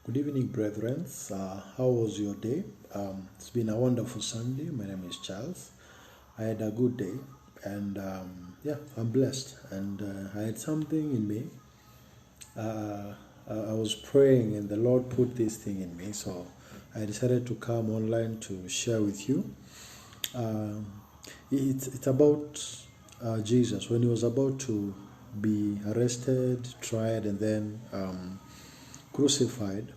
Good evening, brethren. How was your day? It's been a wonderful Sunday. My name is Charles. I had a good day, and I'm blessed. And I had something in me. I was praying, and the Lord put this thing in me, so I decided to come online to share with you. It's about Jesus when he was about to be arrested, tried, and then crucified.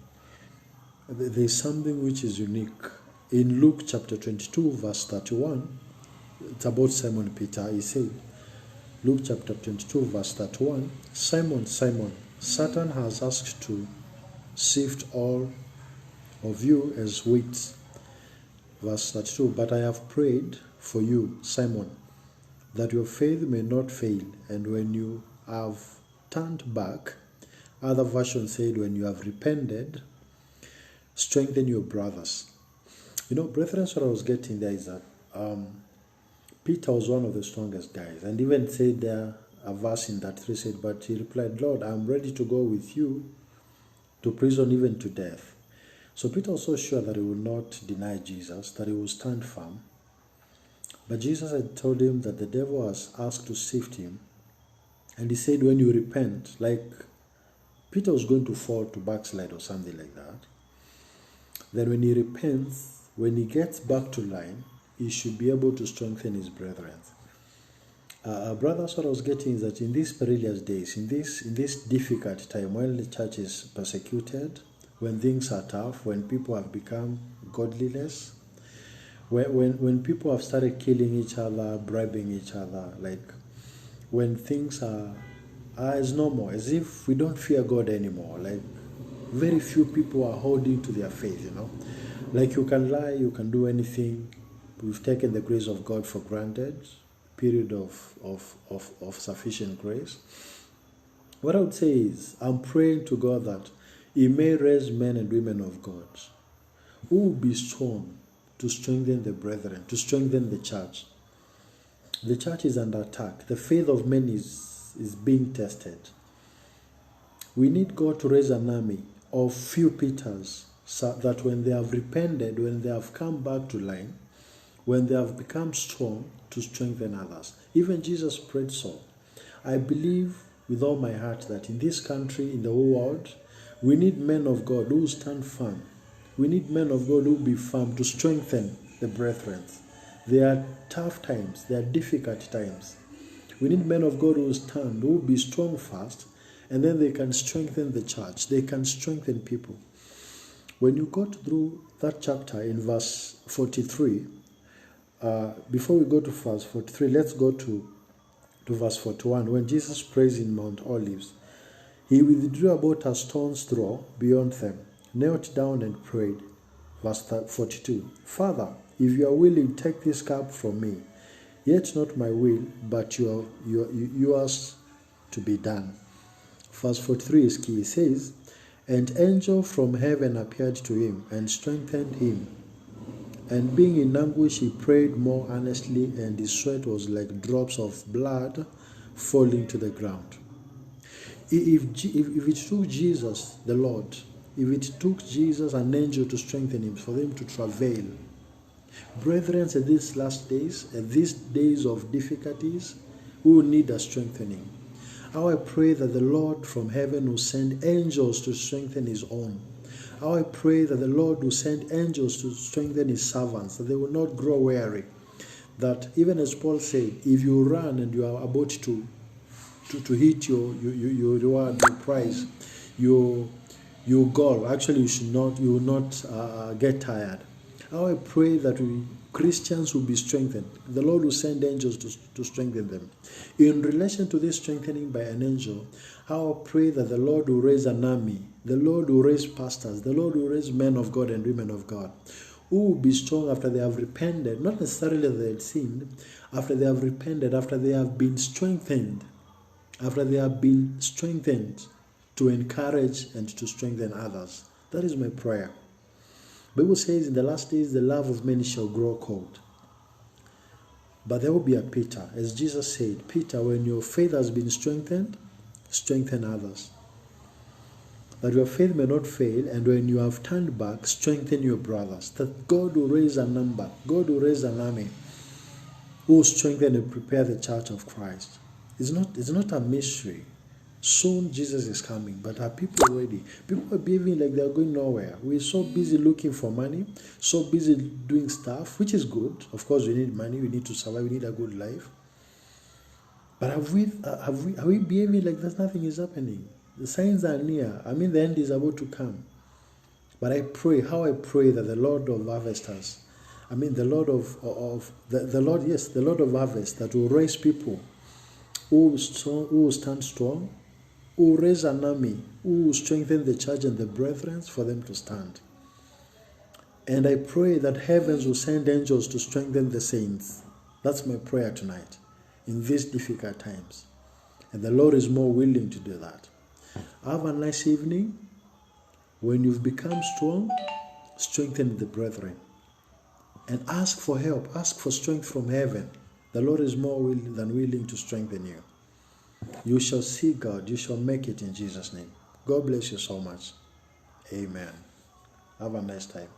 There's something which is unique. In Luke chapter 22, verse 31, it's about Simon Peter. He said, Luke chapter 22, verse 31, Simon, Simon, Satan has asked to sift all of you as wheat. Verse 32, but I have prayed for you, Simon, that your faith may not fail, and when you have turned back, other versions said, when you have repented, strengthen your brothers. You know, brethren, what I was getting there is that Peter was one of the strongest guys, and even said there a verse in that 3 said, but he replied, Lord, I'm ready to go with you to prison, even to death. So Peter was so sure that he would not deny Jesus, that he would stand firm. But Jesus had told him that the devil has asked to sift him, and he said, when you repent, like Peter was going to fall to backslide or something like that, then when he repents, when he gets back to line, he should be able to strengthen his brethren. Brothers, what I was getting is that in these perilous days, in this difficult time, when the church is persecuted, when things are tough, when people have become godless, when people have started killing each other, bribing each other, like when things are as normal, as if we don't fear God anymore, like very few people are holding to their faith, you know. Like you can lie, you can do anything. We've taken the grace of God for granted, period of sufficient grace. What I would say is, I'm praying to God that He may raise men and women of God who will be strong to strengthen the brethren, to strengthen the church. The church is under attack. The faith of men is being tested. We need God to raise an army of few Peters, so that when they have repented, when they have come back to line, when they have become strong, to strengthen others. Even Jesus prayed so. I believe with all my heart that in this country, in the whole world, we need men of God who stand firm. We need men of God who be firm to strengthen the brethren. There are tough times, there are difficult times. We need men of God who stand, who will be strong first, and then they can strengthen the church. They can strengthen people. When you go through that chapter in verse 43, before we go to verse 43, let's go to verse 41. When Jesus prays in Mount Olives, he withdrew about a stone's throw beyond them, knelt down and prayed. Verse 42, Father, if you are willing, take this cup from me. Yet not my will, but yours to be done. Verse 43 is key. It says, an angel from heaven appeared to him and strengthened him. And being in anguish, he prayed more earnestly, and his sweat was like drops of blood falling to the ground. If it took Jesus, the Lord, if it took Jesus, an angel, to strengthen him, for him to travail, brethren, at these last days, at these days of difficulties, we will need a strengthening. How I pray that the Lord from heaven will send angels to strengthen his own. How I pray that the Lord will send angels to strengthen his servants, that they will not grow weary. That even as Paul said, if you run and you are about to hit your reward, your prize, your goal, actually you will not get tired. How I pray that Christians will be strengthened. The Lord will send angels to strengthen them. In relation to this strengthening by an angel, how I pray that the Lord will raise an army. The Lord will raise pastors. The Lord will raise men of God and women of God who will be strong after they have repented. Not necessarily that they had sinned. After they have repented, after they have been strengthened. After they have been strengthened to encourage and to strengthen others. That is my prayer. The Bible says in the last days, the love of many shall grow cold. But there will be a Peter. As Jesus said, Peter, when your faith has been strengthened, strengthen others. that your faith may not fail, and when you have turned back, strengthen your brothers. That God will raise a number, God will raise an army who will strengthen and prepare the church of Christ. It's not a mystery. Soon Jesus is coming, but are people ready? People are behaving like they are going nowhere. We're so busy looking for money, so busy doing stuff, which is good. Of course, we need money, we need to survive, we need a good life. But are we behaving like that nothing is happening? The signs are near. I mean, the end is about to come. But I pray that the Lord of harvesters, the Lord of harvest, that will raise people who will stand strong, who will raise an army, who will strengthen the church and the brethren for them to stand. And I pray that heavens will send angels to strengthen the saints. That's my prayer tonight, in these difficult times. And the Lord is more willing to do that. Have a nice evening. When you've become strong, strengthen the brethren. And ask for help, ask for strength from heaven. The Lord is more than willing to strengthen you. You shall see God, you shall make it in Jesus' name. God bless you so much. Amen. Have a nice time.